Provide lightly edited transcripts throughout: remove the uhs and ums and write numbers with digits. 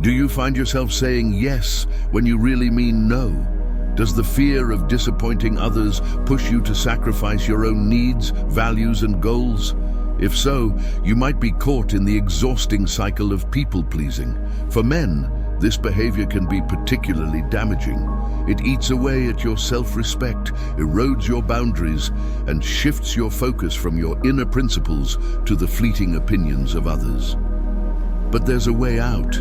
Do you find yourself saying yes when you really mean no? Does the fear of disappointing others push you to sacrifice your own needs, values, and goals? If so, you might be caught in the exhausting cycle of people-pleasing. For men, this behavior can be particularly damaging. It eats away at your self-respect, erodes your boundaries, and shifts your focus from your inner principles to the fleeting opinions of others. But there's a way out.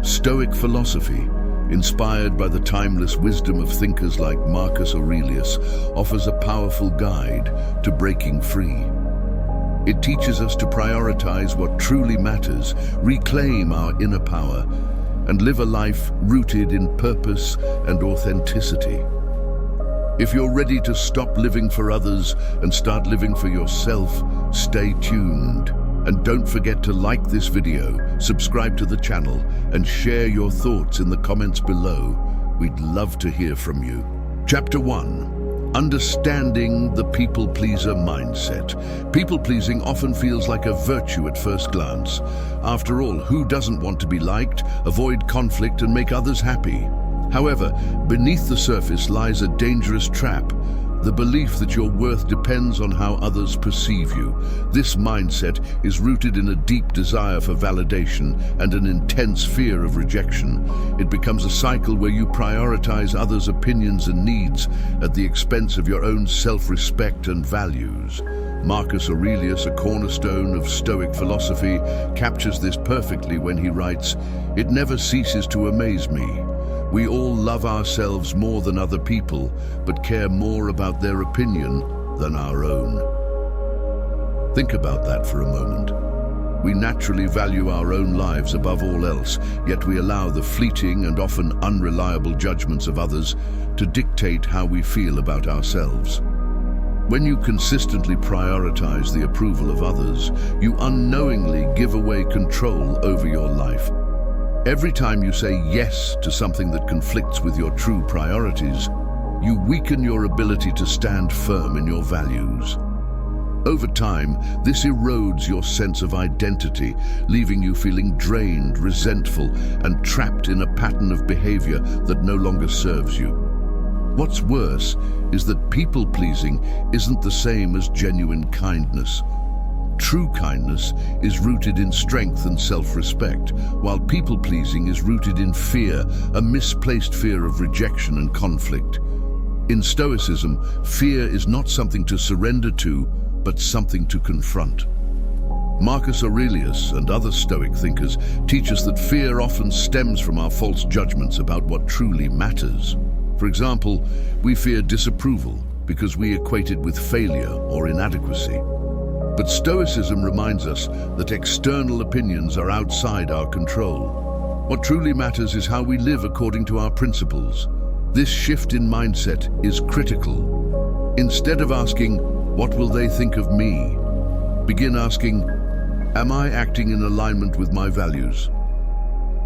Stoic philosophy, inspired by the timeless wisdom of thinkers like Marcus Aurelius, offers a powerful guide to breaking free. It teaches us to prioritize what truly matters, reclaim our inner power, and live a life rooted in purpose and authenticity. If you're ready to stop living for others and start living for yourself, stay tuned. And don't forget to like this video, subscribe to the channel, and share your thoughts in the comments below. We'd love to hear from you. Chapter 1. Understanding the people-pleaser mindset. People-pleasing often feels like a virtue at first glance. After all, who doesn't want to be liked, avoid conflict, and make others happy? However, beneath the surface lies a dangerous trap. The belief that your worth depends on how others perceive you. This mindset is rooted in a deep desire for validation and an intense fear of rejection. It becomes a cycle where you prioritize others' opinions and needs at the expense of your own self-respect and values. Marcus Aurelius, a cornerstone of Stoic philosophy, captures this perfectly when he writes, "It never ceases to amaze me. We all love ourselves more than other people, but care more about their opinion than our own." Think about that for a moment. We naturally value our own lives above all else, yet we allow the fleeting and often unreliable judgments of others to dictate how we feel about ourselves. When you consistently prioritize the approval of others, you unknowingly give away control over your life. Every time you say yes to something that conflicts with your true priorities, you weaken your ability to stand firm in your values. Over time, this erodes your sense of identity, leaving you feeling drained, resentful, and trapped in a pattern of behavior that no longer serves you. What's worse is that people-pleasing isn't the same as genuine kindness. True kindness is rooted in strength and self-respect, while people-pleasing is rooted in fear, a misplaced fear of rejection and conflict. In Stoicism, fear is not something to surrender to, but something to confront. Marcus Aurelius and other Stoic thinkers teach us that fear often stems from our false judgments about what truly matters. For example, we fear disapproval because we equate it with failure or inadequacy. But Stoicism reminds us that external opinions are outside our control. What truly matters is how we live according to our principles. This shift in mindset is critical. Instead of asking, "What will they think of me?" begin asking, "Am I acting in alignment with my values?"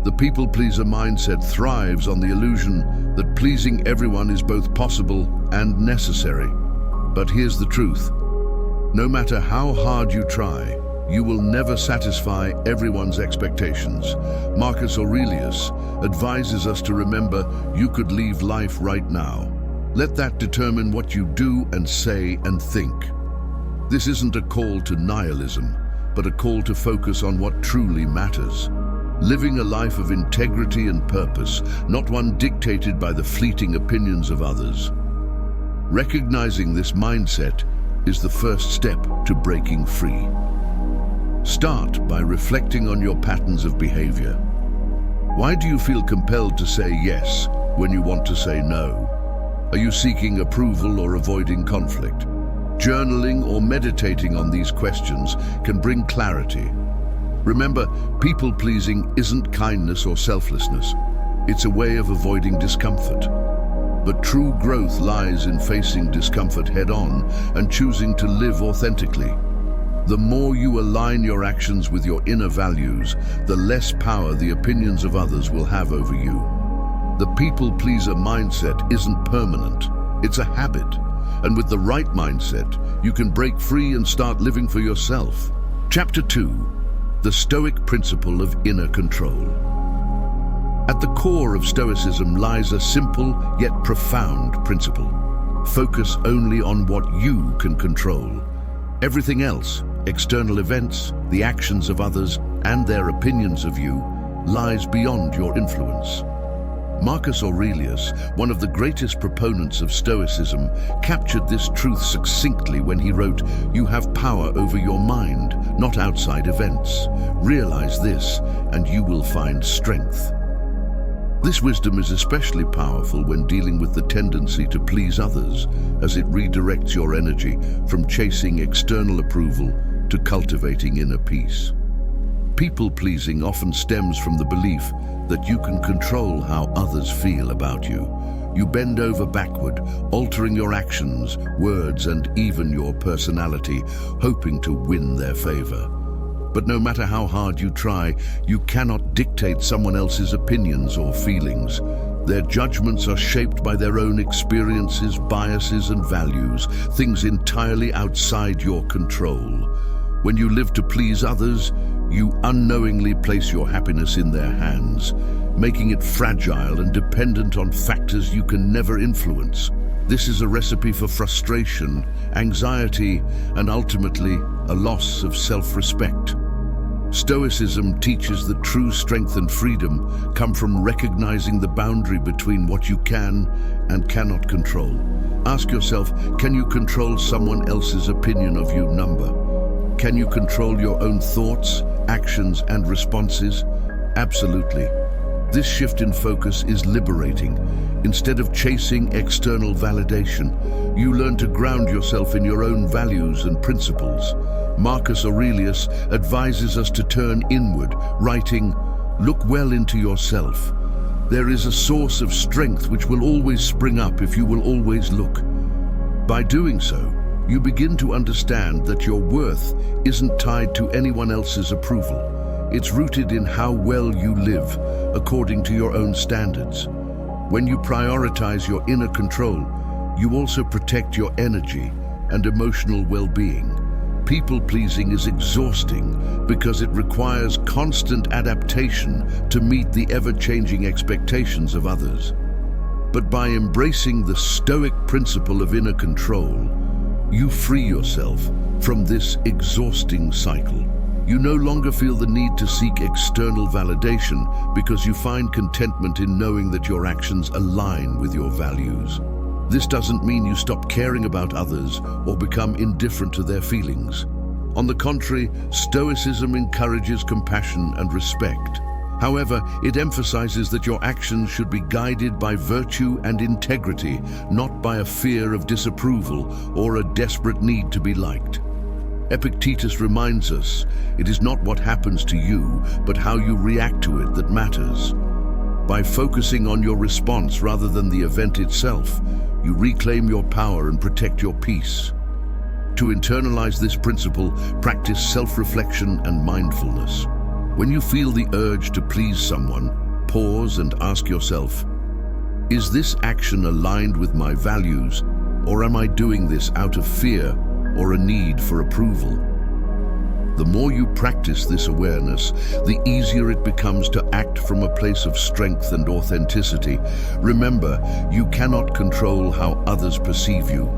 The people-pleaser mindset thrives on the illusion that pleasing everyone is both possible and necessary. But here's the truth. No matter how hard you try, you will never satisfy everyone's expectations. Marcus Aurelius advises us to remember you could leave life right now. Let that determine what you do and say and think. This isn't a call to nihilism, but a call to focus on what truly matters. Living a life of integrity and purpose, not one dictated by the fleeting opinions of others. Recognizing this mindset is the first step to breaking free. Start by reflecting on your patterns of behavior. Why do you feel compelled to say yes when you want to say no? Are you seeking approval or avoiding conflict? Journaling or meditating on these questions can bring clarity. Remember, people-pleasing isn't kindness or selflessness. It's a way of avoiding discomfort. But true growth lies in facing discomfort head-on and choosing to live authentically. The more you align your actions with your inner values, the less power the opinions of others will have over you. The people-pleaser mindset isn't permanent. It's a habit. And with the right mindset, you can break free and start living for yourself. Chapter 2. The Stoic Principle of Inner Control. At the core of Stoicism lies a simple yet profound principle. Focus only on what you can control. Everything else, external events, the actions of others, and their opinions of you, lies beyond your influence. Marcus Aurelius, one of the greatest proponents of Stoicism, captured this truth succinctly when he wrote, "You have power over your mind, not outside events. Realize this, and you will find strength." This wisdom is especially powerful when dealing with the tendency to please others, as it redirects your energy from chasing external approval to cultivating inner peace. People-pleasing often stems from the belief that you can control how others feel about you. You bend over backward, altering your actions, words, and even your personality, hoping to win their favor. But no matter how hard you try, you cannot dictate someone else's opinions or feelings. Their judgments are shaped by their own experiences, biases, and values, things entirely outside your control. When you live to please others, you unknowingly place your happiness in their hands, making it fragile and dependent on factors you can never influence. This is a recipe for frustration, anxiety, and ultimately a loss of self-respect. Stoicism teaches that true strength and freedom come from recognizing the boundary between what you can and cannot control. Ask yourself, can you control someone else's opinion of you? Can you control your own thoughts, actions, and responses? Absolutely. This shift in focus is liberating. Instead of chasing external validation, you learn to ground yourself in your own values and principles. Marcus Aurelius advises us to turn inward, writing, "Look well into yourself. There is a source of strength which will always spring up if you will always look." By doing so, you begin to understand that your worth isn't tied to anyone else's approval. It's rooted in how well you live, according to your own standards. When you prioritize your inner control, you also protect your energy and emotional well-being. People-pleasing is exhausting because it requires constant adaptation to meet the ever-changing expectations of others. But by embracing the Stoic principle of inner control, you free yourself from this exhausting cycle. You no longer feel the need to seek external validation because you find contentment in knowing that your actions align with your values. This doesn't mean you stop caring about others or become indifferent to their feelings. On the contrary, Stoicism encourages compassion and respect. However, it emphasizes that your actions should be guided by virtue and integrity, not by a fear of disapproval or a desperate need to be liked. Epictetus reminds us, it is not what happens to you, but how you react to it that matters. By focusing on your response rather than the event itself, you reclaim your power and protect your peace. To internalize this principle, practice self-reflection and mindfulness. When you feel the urge to please someone, pause and ask yourself, is this action aligned with my values, or am I doing this out of fear or a need for approval? The more you practice this awareness, the easier it becomes to act from a place of strength and authenticity. Remember, you cannot control how others perceive you,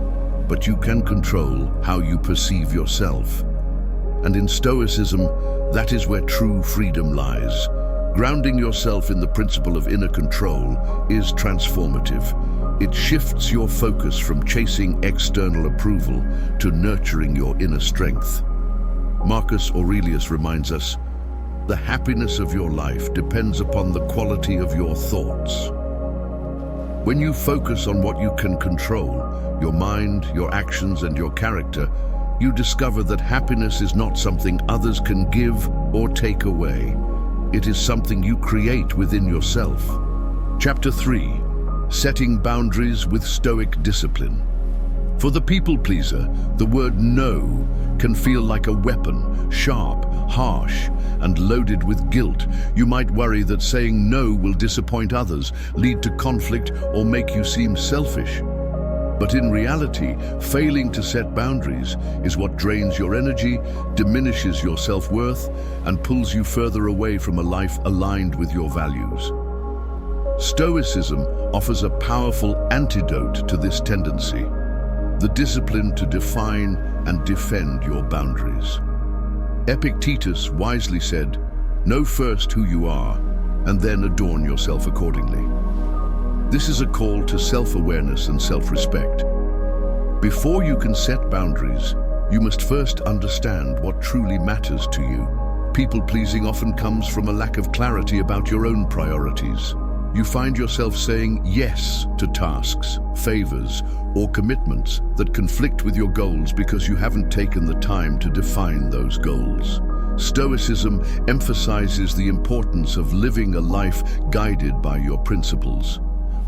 but you can control how you perceive yourself. And in Stoicism, that is where true freedom lies. Grounding yourself in the principle of inner control is transformative. It shifts your focus from chasing external approval to nurturing your inner strength. Marcus Aurelius reminds us, the happiness of your life depends upon the quality of your thoughts. When you focus on what you can control, your mind, your actions, and your character, you discover that happiness is not something others can give or take away. It is something you create within yourself. Chapter 3. Setting boundaries with Stoic discipline. For the people-pleaser, the word no can feel like a weapon, sharp, harsh, and loaded with guilt. You might worry that saying no will disappoint others, lead to conflict, or make you seem selfish. But in reality, failing to set boundaries is what drains your energy, diminishes your self-worth, and pulls you further away from a life aligned with your values. Stoicism offers a powerful antidote to this tendency: the discipline to define and defend your boundaries. Epictetus wisely said, "Know first who you are, and then adorn yourself accordingly." This is a call to self-awareness and self-respect. Before you can set boundaries, you must first understand what truly matters to you. People-pleasing often comes from a lack of clarity about your own priorities. You find yourself saying yes to tasks, favors, or commitments that conflict with your goals because you haven't taken the time to define those goals. Stoicism emphasizes the importance of living a life guided by your principles.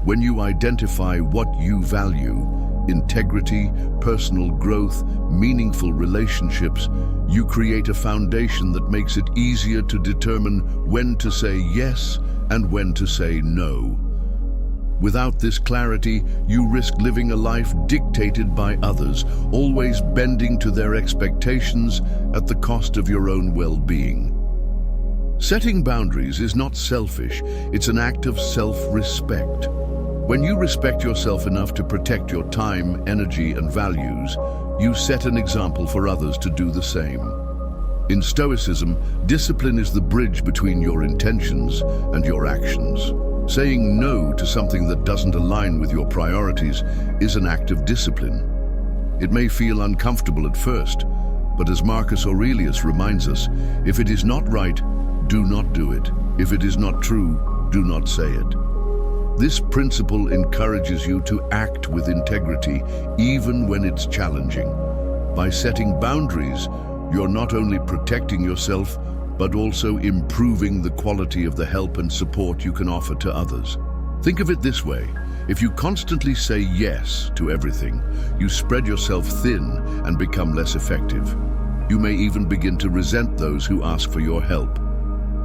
When you identify what you value, integrity, personal growth, meaningful relationships, you create a foundation that makes it easier to determine when to say yes and when to say no. Without this clarity, you risk living a life dictated by others, always bending to their expectations at the cost of your own well-being. Setting boundaries is not selfish, it's an act of self-respect. When you respect yourself enough to protect your time, energy, and values, you set an example for others to do the same. In Stoicism, discipline is the bridge between your intentions and your actions. Saying no to something that doesn't align with your priorities is an act of discipline. It may feel uncomfortable at first, but as Marcus Aurelius reminds us, if it is not right, do not do it. If it is not true, do not say it. This principle encourages you to act with integrity, even when it's challenging. By setting boundaries, you're not only protecting yourself, but also improving the quality of the help and support you can offer to others. Think of it this way: if you constantly say yes to everything, you spread yourself thin and become less effective. You may even begin to resent those who ask for your help.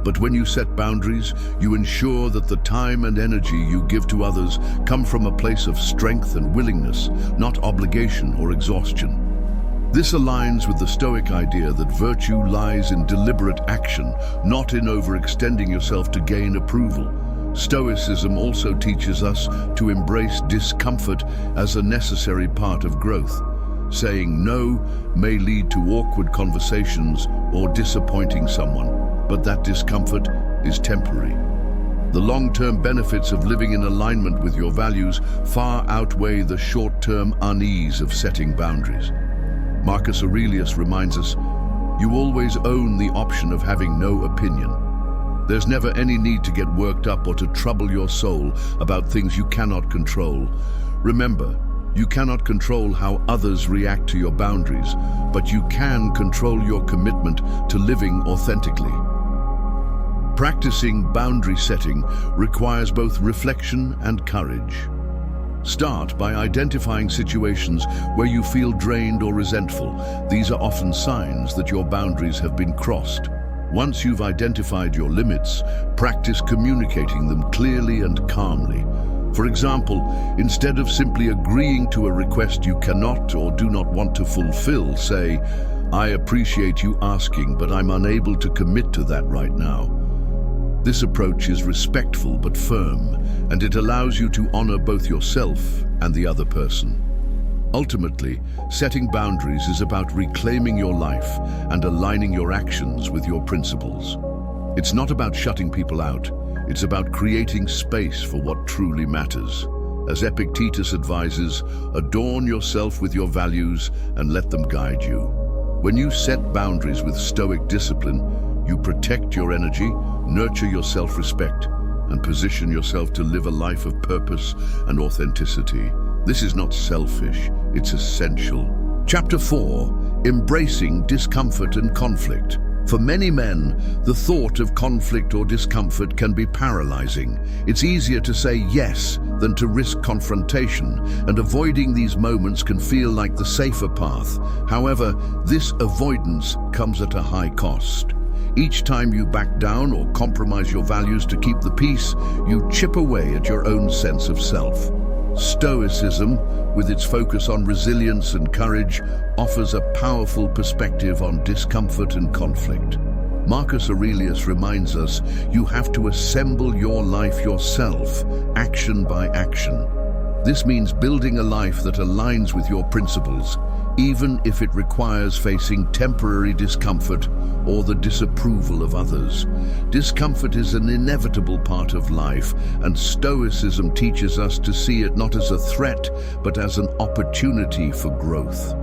But when you set boundaries, you ensure that the time and energy you give to others come from a place of strength and willingness, not obligation or exhaustion. This aligns with the Stoic idea that virtue lies in deliberate action, not in overextending yourself to gain approval. Stoicism also teaches us to embrace discomfort as a necessary part of growth. Saying no may lead to awkward conversations or disappointing someone, but that discomfort is temporary. The long-term benefits of living in alignment with your values far outweigh the short-term unease of setting boundaries. Marcus Aurelius reminds us, you always own the option of having no opinion. There's never any need to get worked up or to trouble your soul about things you cannot control. Remember, you cannot control how others react to your boundaries, but you can control your commitment to living authentically. Practicing boundary setting requires both reflection and courage. Start by identifying situations where you feel drained or resentful. These are often signs that your boundaries have been crossed. Once you've identified your limits, practice communicating them clearly and calmly. For example, instead of simply agreeing to a request you cannot or do not want to fulfill, say, "I appreciate you asking, but I'm unable to commit to that right now." This approach is respectful but firm, and it allows you to honor both yourself and the other person. Ultimately, setting boundaries is about reclaiming your life and aligning your actions with your principles. It's not about shutting people out, it's about creating space for what truly matters. As Epictetus advises, adorn yourself with your values and let them guide you. When you set boundaries with Stoic discipline, you protect your energy, nurture your self-respect, and position yourself to live a life of purpose and authenticity. This is not selfish, it's essential. Chapter 4, Embracing Discomfort and Conflict. For many men, the thought of conflict or discomfort can be paralyzing. It's easier to say yes than to risk confrontation, and avoiding these moments can feel like the safer path. However, this avoidance comes at a high cost. Each time you back down or compromise your values to keep the peace, you chip away at your own sense of self. Stoicism, with its focus on resilience and courage, offers a powerful perspective on discomfort and conflict. Marcus Aurelius reminds us, you have to assemble your life yourself, action by action. This means building a life that aligns with your principles, even if it requires facing temporary discomfort or the disapproval of others. Discomfort is an inevitable part of life, and Stoicism teaches us to see it not as a threat, but as an opportunity for growth.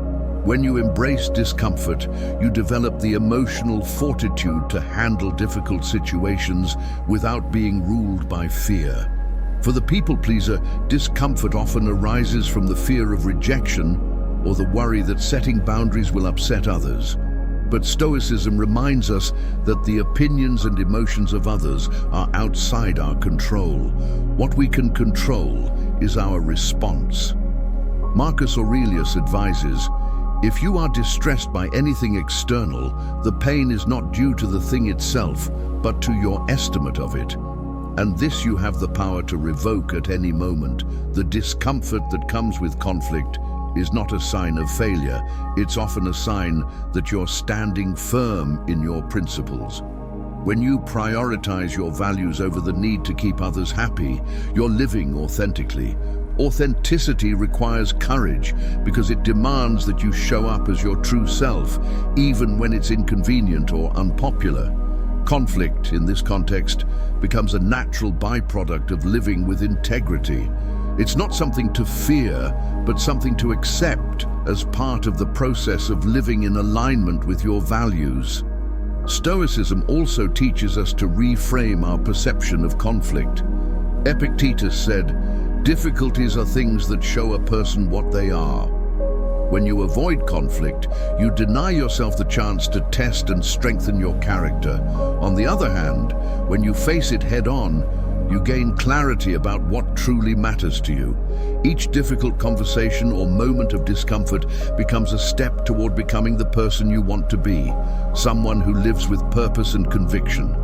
When you embrace discomfort, you develop the emotional fortitude to handle difficult situations without being ruled by fear. For the people pleaser, discomfort often arises from the fear of rejection or the worry that setting boundaries will upset others. But Stoicism reminds us that the opinions and emotions of others are outside our control. What we can control is our response. Marcus Aurelius advises, if you are distressed by anything external, the pain is not due to the thing itself, but to your estimate of it. And this you have the power to revoke at any moment. The discomfort that comes with conflict is not a sign of failure. It's often a sign that you're standing firm in your principles. When you prioritize your values over the need to keep others happy, you're living authentically. Authenticity requires courage because it demands that you show up as your true self, even when it's inconvenient or unpopular. Conflict, in this context, becomes a natural byproduct of living with integrity. It's not something to fear, but something to accept as part of the process of living in alignment with your values. Stoicism also teaches us to reframe our perception of conflict. Epictetus said, "Difficulties are things that show a person what they are." When you avoid conflict, you deny yourself the chance to test and strengthen your character. On the other hand, when you face it head-on, you gain clarity about what truly matters to you. Each difficult conversation or moment of discomfort becomes a step toward becoming the person you want to be, someone who lives with purpose and conviction.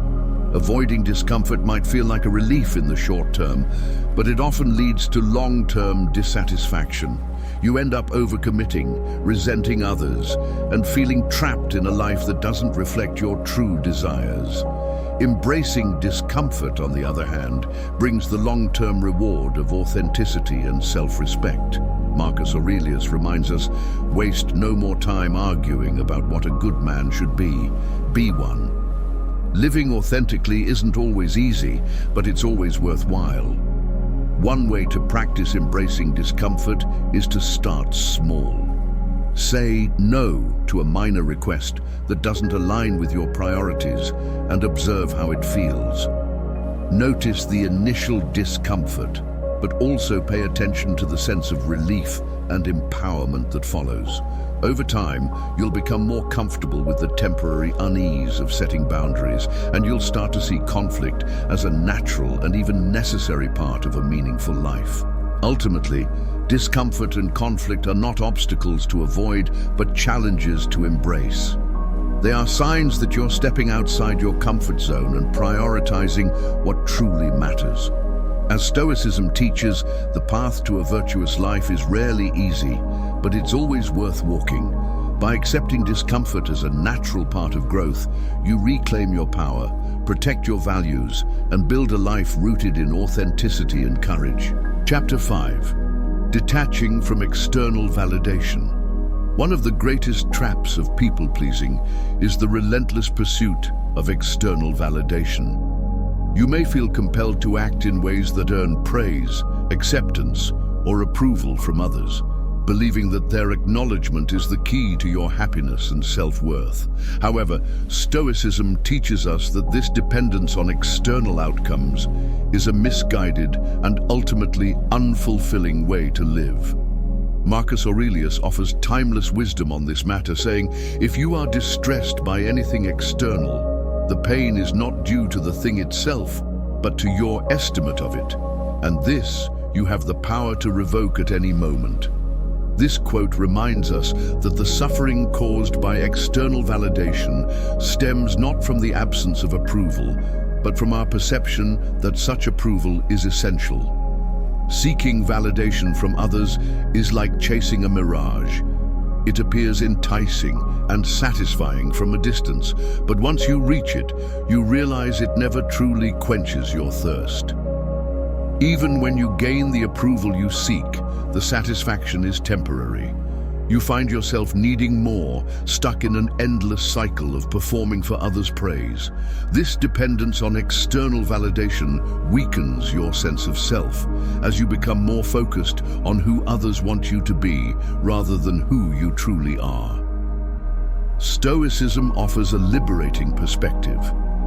Avoiding discomfort might feel like a relief in the short term, but it often leads to long-term dissatisfaction. You end up overcommitting, resenting others, and feeling trapped in a life that doesn't reflect your true desires. Embracing discomfort, on the other hand, brings the long-term reward of authenticity and self-respect. Marcus Aurelius reminds us, waste no more time arguing about what a good man should be. Be one. Living authentically isn't always easy, but it's always worthwhile. One way to practice embracing discomfort is to start small. Say no to a minor request that doesn't align with your priorities and observe how it feels. Notice the initial discomfort, but also pay attention to the sense of relief and empowerment that follows. Over time, you'll become more comfortable with the temporary unease of setting boundaries, and you'll start to see conflict as a natural and even necessary part of a meaningful life. Ultimately, discomfort and conflict are not obstacles to avoid, but challenges to embrace. They are signs that you're stepping outside your comfort zone and prioritizing what truly matters. As Stoicism teaches, the path to a virtuous life is rarely easy, but it's always worth walking. By accepting discomfort as a natural part of growth, you reclaim your power, protect your values, and build a life rooted in authenticity and courage. Chapter 5. Detaching from external validation. One of the greatest traps of people-pleasing is the relentless pursuit of external validation. You may feel compelled to act in ways that earn praise, acceptance, or approval from others, believing that their acknowledgement is the key to your happiness and self-worth. However, Stoicism teaches us that this dependence on external outcomes is a misguided and ultimately unfulfilling way to live. Marcus Aurelius offers timeless wisdom on this matter, saying, if you are distressed by anything external, the pain is not due to the thing itself, but to your estimate of it, and this you have the power to revoke at any moment. This quote reminds us that the suffering caused by external validation stems not from the absence of approval, but from our perception that such approval is essential. Seeking validation from others is like chasing a mirage. It appears enticing and satisfying from a distance, but once you reach it, you realize it never truly quenches your thirst. Even when you gain the approval you seek, the satisfaction is temporary. You find yourself needing more, stuck in an endless cycle of performing for others' praise. This dependence on external validation weakens your sense of self, as you become more focused on who others want you to be, rather than who you truly are. Stoicism offers a liberating perspective.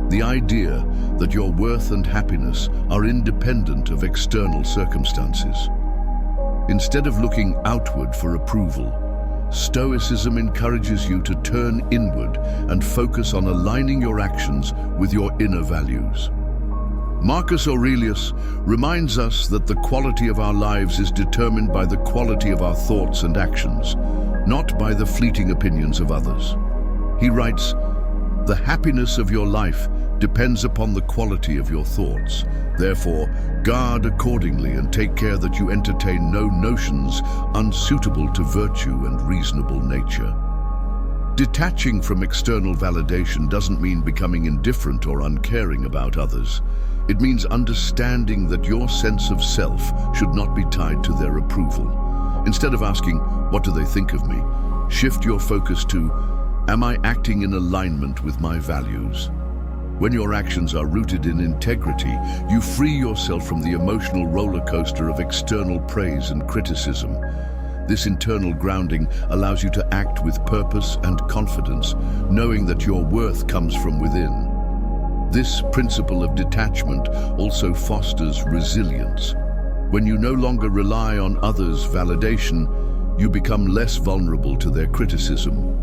The idea that your worth and happiness are independent of external circumstances. Instead of looking outward for approval, Stoicism encourages you to turn inward and focus on aligning your actions with your inner values. Marcus Aurelius reminds us that the quality of our lives is determined by the quality of our thoughts and actions, not by the fleeting opinions of others. He writes, "The happiness of your life depends upon the quality of your thoughts. Therefore, guard accordingly and take care that you entertain no notions unsuitable to virtue and reasonable nature." Detaching from external validation doesn't mean becoming indifferent or uncaring about others. It means understanding that your sense of self should not be tied to their approval. Instead of asking, "What do they think of me?" shift your focus to, "Am I acting in alignment with my values?" When your actions are rooted in integrity, you free yourself from the emotional roller coaster of external praise and criticism. This internal grounding allows you to act with purpose and confidence, knowing that your worth comes from within. This principle of detachment also fosters resilience. When you no longer rely on others' validation, you become less vulnerable to their criticism.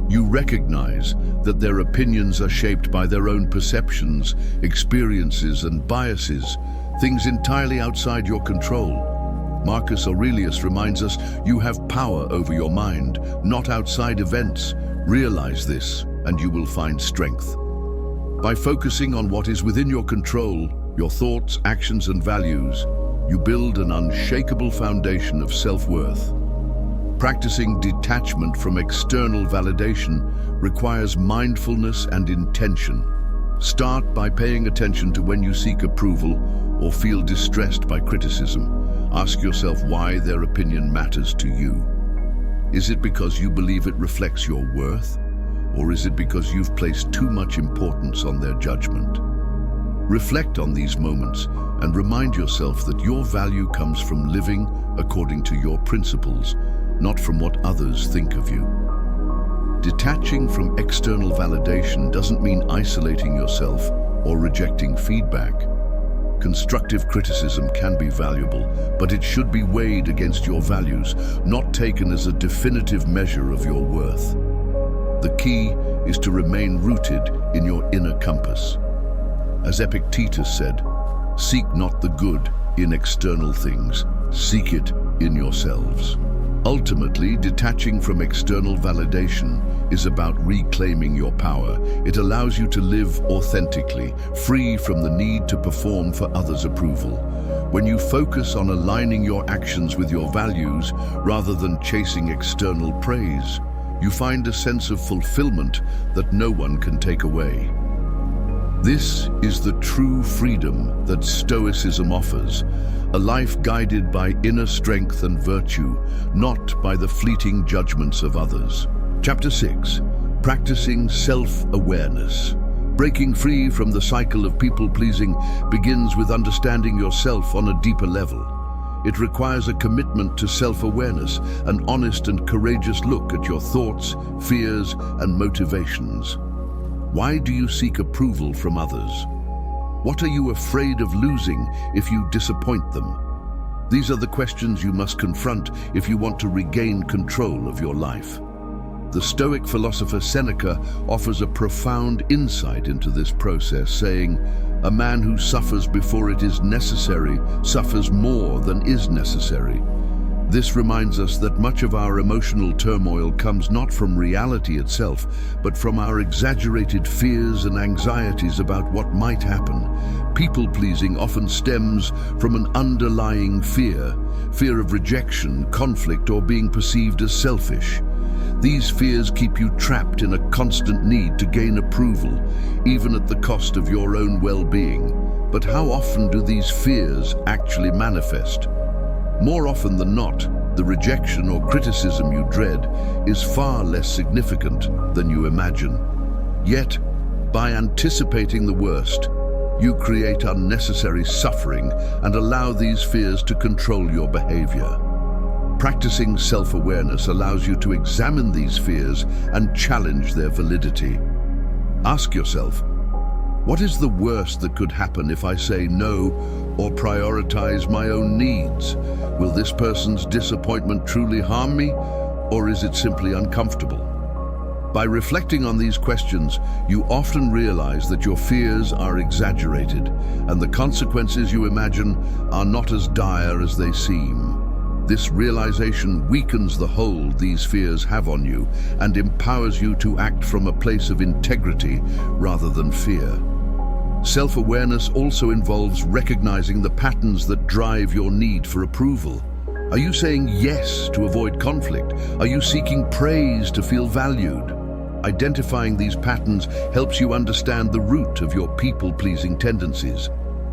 You recognize that their opinions are shaped by their own perceptions, experiences, and biases, things entirely outside your control. Marcus Aurelius reminds us you have power over your mind, not outside events. Realize this, and you will find strength. By focusing on what is within your control, your thoughts, actions, and values, you build an unshakable foundation of self-worth. Practicing detachment from external validation requires mindfulness and intention. Start by paying attention to when you seek approval or feel distressed by criticism. Ask yourself why their opinion matters to you. Is it because you believe it reflects your worth? Or is it because you've placed too much importance on their judgment? Reflect on these moments and remind yourself that your value comes from living according to your principles, not from what others think of you. Detaching from external validation doesn't mean isolating yourself or rejecting feedback. Constructive criticism can be valuable, but it should be weighed against your values, not taken as a definitive measure of your worth. The key is to remain rooted in your inner compass. As Epictetus said, "Seek not the good in external things, seek it in yourselves." Ultimately, detaching from external validation is about reclaiming your power. It allows you to live authentically, free from the need to perform for others' approval. When you focus on aligning your actions with your values rather than chasing external praise, you find a sense of fulfillment that no one can take away. This is the true freedom that Stoicism offers, a life guided by inner strength and virtue, not by the fleeting judgments of others. Chapter 6. Practicing self-awareness. Breaking free from the cycle of people-pleasing begins with understanding yourself on a deeper level. It requires a commitment to self-awareness, an honest and courageous look at your thoughts, fears, and motivations. Why do you seek approval from others? What are you afraid of losing if you disappoint them? These are the questions you must confront if you want to regain control of your life. The Stoic philosopher Seneca offers a profound insight into this process, saying, "A man who suffers before it is necessary suffers more than is necessary." This reminds us that much of our emotional turmoil comes not from reality itself, but from our exaggerated fears and anxieties about what might happen. People-pleasing often stems from an underlying fear of rejection, conflict, or being perceived as selfish. These fears keep you trapped in a constant need to gain approval, even at the cost of your own well-being. But how often do these fears actually manifest? More often than not, the rejection or criticism you dread is far less significant than you imagine. Yet, by anticipating the worst, you create unnecessary suffering and allow these fears to control your behavior. Practicing self-awareness allows you to examine these fears and challenge their validity. Ask yourself, what is the worst that could happen if I say no or prioritize my own needs? Will this person's disappointment truly harm me, or is it simply uncomfortable? By reflecting on these questions, you often realize that your fears are exaggerated and the consequences you imagine are not as dire as they seem. This realization weakens the hold these fears have on you and empowers you to act from a place of integrity rather than fear. Self-awareness also involves recognizing the patterns that drive your need for approval. Are you saying yes to avoid conflict? Are you seeking praise to feel valued? Identifying these patterns helps you understand the root of your people-pleasing tendencies.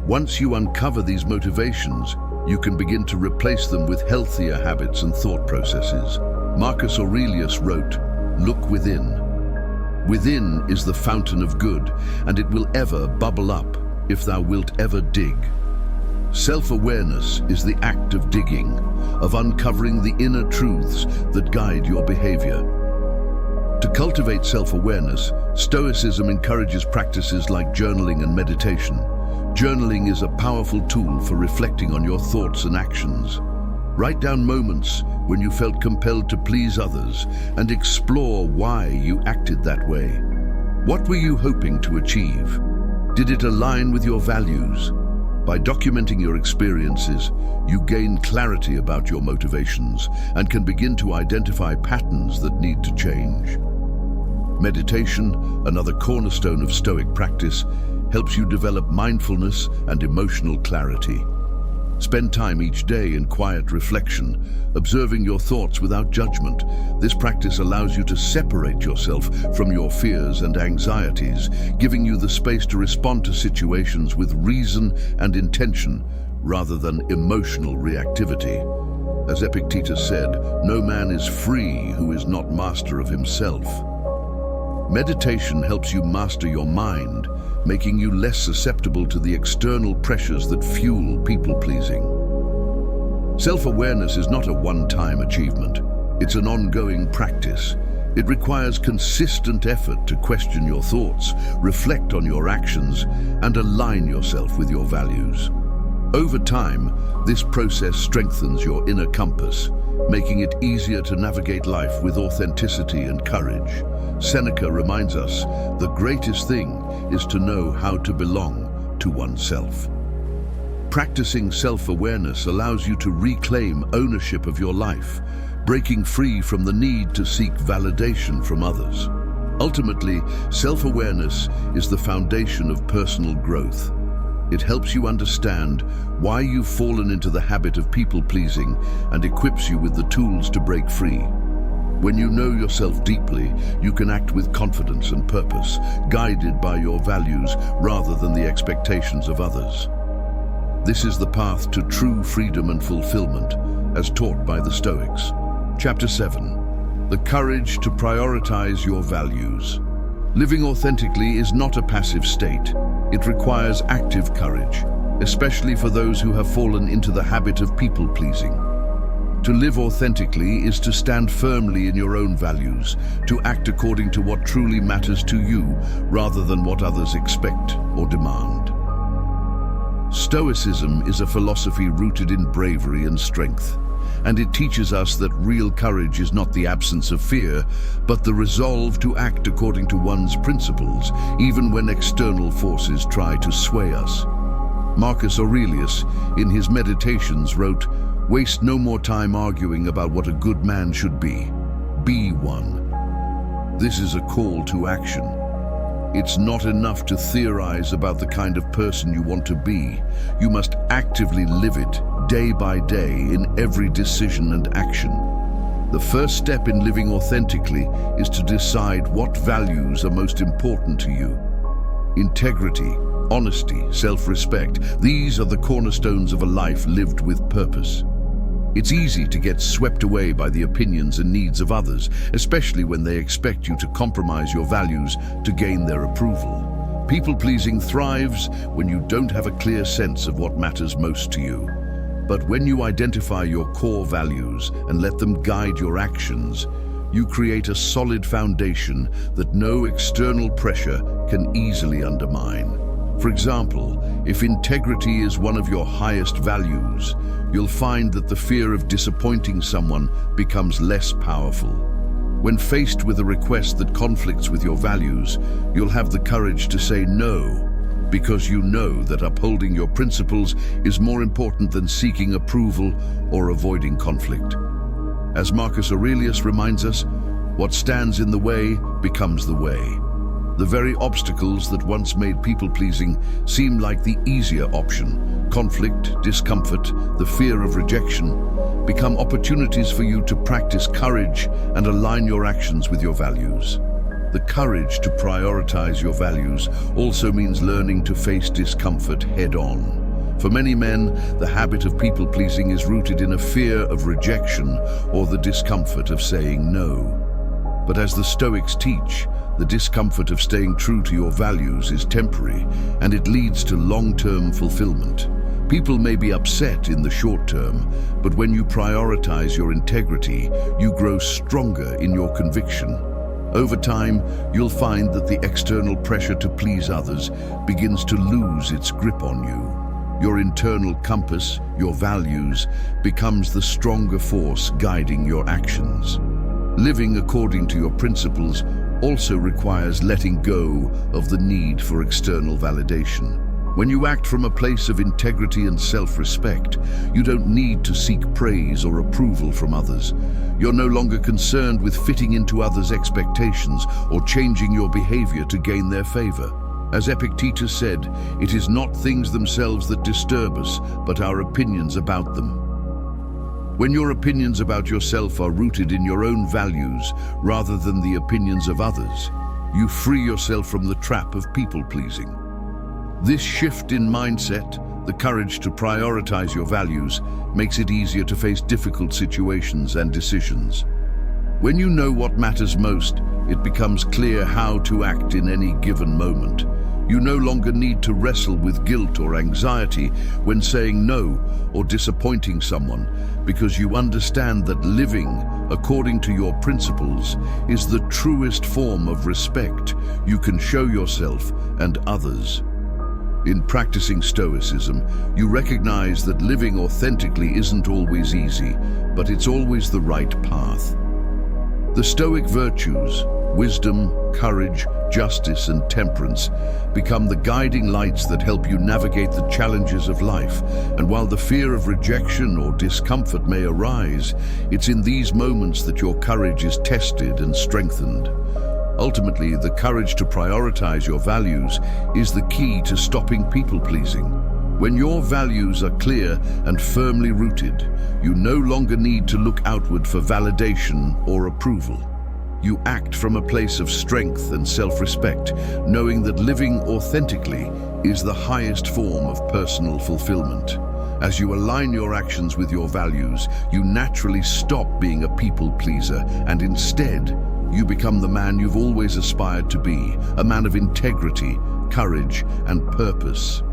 Once you uncover these motivations, you can begin to replace them with healthier habits and thought processes. Marcus Aurelius wrote, "Look within. Within is the fountain of good, and it will ever bubble up if thou wilt ever dig." Self-awareness is the act of digging, of uncovering the inner truths that guide your behavior. To cultivate self-awareness, Stoicism encourages practices like journaling and meditation. Journaling is a powerful tool for reflecting on your thoughts and actions. Write down moments when you felt compelled to please others and explore why you acted that way. What were you hoping to achieve? Did it align with your values? By documenting your experiences, you gain clarity about your motivations and can begin to identify patterns that need to change. Meditation, another cornerstone of Stoic practice, helps you develop mindfulness and emotional clarity. Spend time each day in quiet reflection, observing your thoughts without judgment. This practice allows you to separate yourself from your fears and anxieties, giving you the space to respond to situations with reason and intention rather than emotional reactivity. As Epictetus said, "No man is free who is not master of himself." Meditation helps you master your mind, making you less susceptible to the external pressures that fuel people-pleasing. Self-awareness is not a one-time achievement. It's an ongoing practice. It requires consistent effort to question your thoughts, reflect on your actions, and align yourself with your values. Over time, this process strengthens your inner compass, making it easier to navigate life with authenticity and courage. Seneca reminds us, the greatest thing is to know how to belong to oneself. Practicing self-awareness allows you to reclaim ownership of your life, breaking free from the need to seek validation from others. Ultimately, self-awareness is the foundation of personal growth. It helps you understand why you've fallen into the habit of people-pleasing and equips you with the tools to break free. When you know yourself deeply, you can act with confidence and purpose, guided by your values rather than the expectations of others. This is the path to true freedom and fulfillment, as taught by the Stoics. Chapter 7. The courage to prioritize your values. Living authentically is not a passive state. It requires active courage, especially for those who have fallen into the habit of people-pleasing. To live authentically is to stand firmly in your own values, to act according to what truly matters to you, rather than what others expect or demand. Stoicism is a philosophy rooted in bravery and strength, and it teaches us that real courage is not the absence of fear, but the resolve to act according to one's principles, even when external forces try to sway us. Marcus Aurelius, in his Meditations, wrote, "Waste no more time arguing about what a good man should be. Be one." This is a call to action. It's not enough to theorize about the kind of person you want to be. You must actively live it day by day in every decision and action. The first step in living authentically is to decide what values are most important to you. Integrity, honesty, self-respect, these are the cornerstones of a life lived with purpose. It's easy to get swept away by the opinions and needs of others, especially when they expect you to compromise your values to gain their approval. People-pleasing thrives when you don't have a clear sense of what matters most to you. But when you identify your core values and let them guide your actions, you create a solid foundation that no external pressure can easily undermine. For example, if integrity is one of your highest values, you'll find that the fear of disappointing someone becomes less powerful. When faced with a request that conflicts with your values, you'll have the courage to say no, because you know that upholding your principles is more important than seeking approval or avoiding conflict. As Marcus Aurelius reminds us, what stands in the way becomes the way. The very obstacles that once made people-pleasing seem like the easier option. Conflict, discomfort, the fear of rejection become opportunities for you to practice courage and align your actions with your values. The courage to prioritize your values also means learning to face discomfort head-on. For many men, the habit of people-pleasing is rooted in a fear of rejection or the discomfort of saying no. But as the Stoics teach, the discomfort of staying true to your values is temporary, and it leads to long-term fulfillment. People may be upset in the short term, but when you prioritize your integrity, you grow stronger in your conviction. Over time, you'll find that the external pressure to please others begins to lose its grip on you. Your internal compass, your values, becomes the stronger force guiding your actions. Living according to your principles also requires letting go of the need for external validation. When you act from a place of integrity and self-respect, you don't need to seek praise or approval from others. You're no longer concerned with fitting into others' expectations or changing your behavior to gain their favor. As Epictetus said, it is not things themselves that disturb us, but our opinions about them. When your opinions about yourself are rooted in your own values rather than the opinions of others, you free yourself from the trap of people-pleasing. This shift in mindset, the courage to prioritize your values, makes it easier to face difficult situations and decisions. When you know what matters most, it becomes clear how to act in any given moment. You no longer need to wrestle with guilt or anxiety when saying no or disappointing someone, because you understand that living according to your principles is the truest form of respect you can show yourself and others. In practicing Stoicism, you recognize that living authentically isn't always easy, but it's always the right path. The Stoic virtues, wisdom, courage, justice, and temperance become the guiding lights that help you navigate the challenges of life. And while the fear of rejection or discomfort may arise, it's in these moments that your courage is tested and strengthened. Ultimately, the courage to prioritize your values is the key to stopping people-pleasing. When your values are clear and firmly rooted, you no longer need to look outward for validation or approval. You act from a place of strength and self-respect, knowing that living authentically is the highest form of personal fulfillment. As you align your actions with your values, you naturally stop being a people-pleaser and instead, you become the man you've always aspired to be, a man of integrity, courage, and purpose.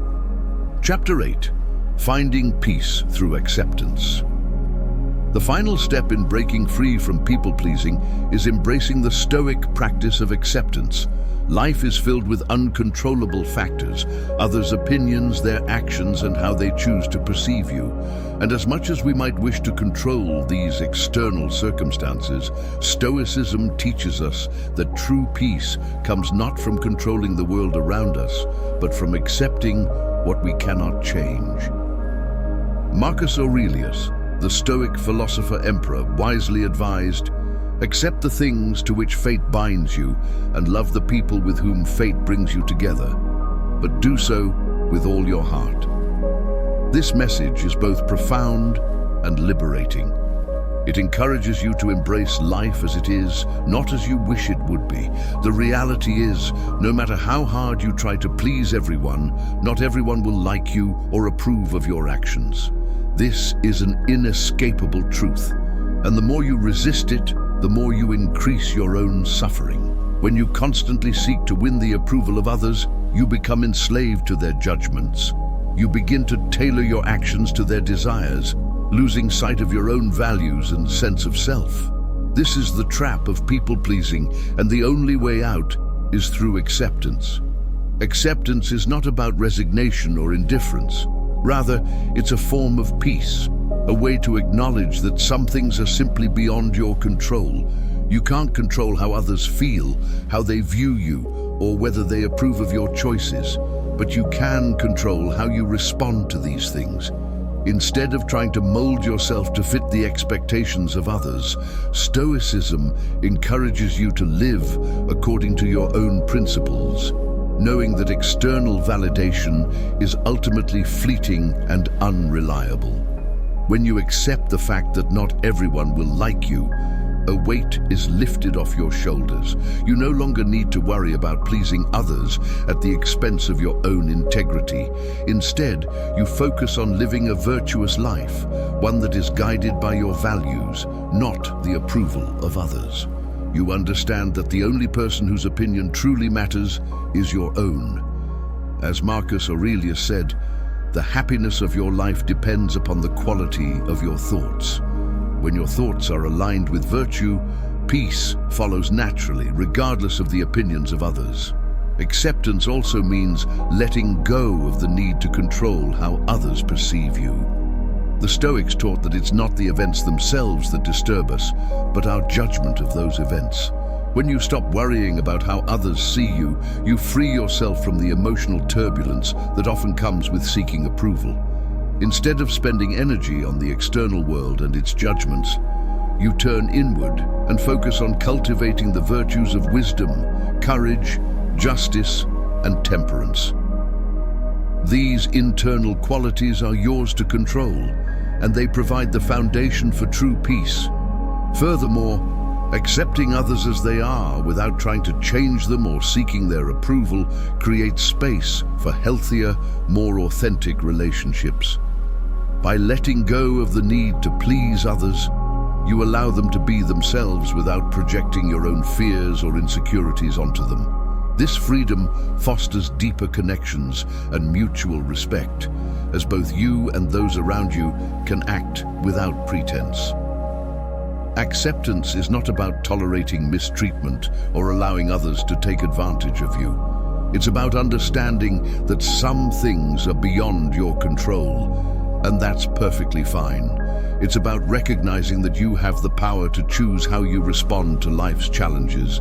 Chapter 8. Finding Peace Through Acceptance. The final step in breaking free from people-pleasing is embracing the Stoic practice of acceptance. Life is filled with uncontrollable factors, others' opinions, their actions, and how they choose to perceive you. And as much as we might wish to control these external circumstances, Stoicism teaches us that true peace comes not from controlling the world around us, but from accepting what we cannot change. Marcus Aurelius, the Stoic philosopher-emperor, wisely advised, "Accept the things to which fate binds you, and love the people with whom fate brings you together, but do so with all your heart." This message is both profound and liberating. It encourages you to embrace life as it is, not as you wish it would be. The reality is, no matter how hard you try to please everyone, not everyone will like you or approve of your actions. This is an inescapable truth, and the more you resist it, the more you increase your own suffering. When you constantly seek to win the approval of others, you become enslaved to their judgments. You begin to tailor your actions to their desires, losing sight of your own values and sense of self. This is the trap of people-pleasing, and the only way out is through acceptance. Acceptance is not about resignation or indifference. Rather, it's a form of peace, a way to acknowledge that some things are simply beyond your control. You can't control how others feel, how they view you, or whether they approve of your choices, but you can control how you respond to these things. Instead of trying to mold yourself to fit the expectations of others, Stoicism encourages you to live according to your own principles, knowing that external validation is ultimately fleeting and unreliable. When you accept the fact that not everyone will like you, a weight is lifted off your shoulders. You no longer need to worry about pleasing others at the expense of your own integrity. Instead, you focus on living a virtuous life, one that is guided by your values, not the approval of others. You understand that the only person whose opinion truly matters is your own. As Marcus Aurelius said, the happiness of your life depends upon the quality of your thoughts. When your thoughts are aligned with virtue, peace follows naturally, regardless of the opinions of others. Acceptance also means letting go of the need to control how others perceive you. The Stoics taught that it's not the events themselves that disturb us, but our judgment of those events. When you stop worrying about how others see you, you free yourself from the emotional turbulence that often comes with seeking approval. Instead of spending energy on the external world and its judgments, you turn inward and focus on cultivating the virtues of wisdom, courage, justice, and temperance. These internal qualities are yours to control, and they provide the foundation for true peace. Furthermore, accepting others as they are without trying to change them or seeking their approval creates space for healthier, more authentic relationships. By letting go of the need to please others, you allow them to be themselves without projecting your own fears or insecurities onto them. This freedom fosters deeper connections and mutual respect, as both you and those around you can act without pretense. Acceptance is not about tolerating mistreatment or allowing others to take advantage of you. It's about understanding that some things are beyond your control, and that's perfectly fine. It's about recognizing that you have the power to choose how you respond to life's challenges,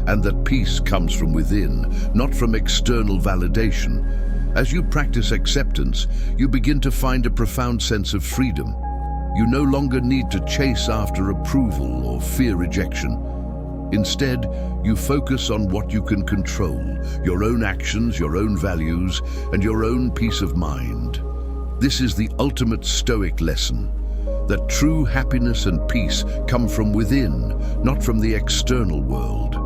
and that peace comes from within, not from external validation. As you practice acceptance, you begin to find a profound sense of freedom. You no longer need to chase after approval or fear rejection. Instead, you focus on what you can control, your own actions, your own values, and your own peace of mind. This is the ultimate Stoic lesson, that true happiness and peace come from within, not from the external world.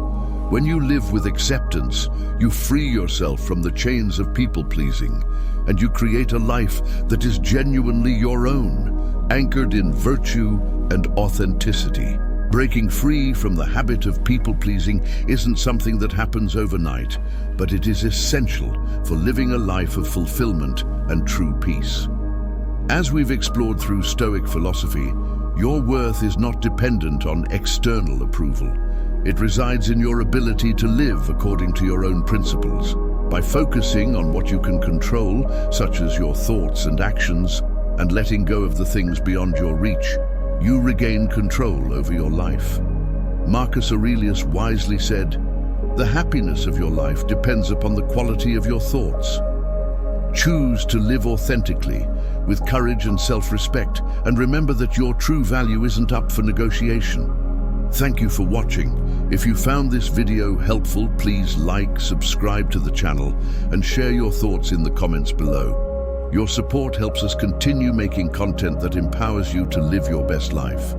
When you live with acceptance, you free yourself from the chains of people-pleasing, and you create a life that is genuinely your own, anchored in virtue and authenticity. Breaking free from the habit of people-pleasing isn't something that happens overnight, but it is essential for living a life of fulfillment and true peace. As we've explored through Stoic philosophy, your worth is not dependent on external approval. It resides in your ability to live according to your own principles. By focusing on what you can control, such as your thoughts and actions, and letting go of the things beyond your reach, you regain control over your life. Marcus Aurelius wisely said, "The happiness of your life depends upon the quality of your thoughts." Choose to live authentically, with courage and self-respect, and remember that your true value isn't up for negotiation. Thank you for watching. If you found this video helpful, please like, subscribe to the channel, and share your thoughts in the comments below. Your support helps us continue making content that empowers you to live your best life.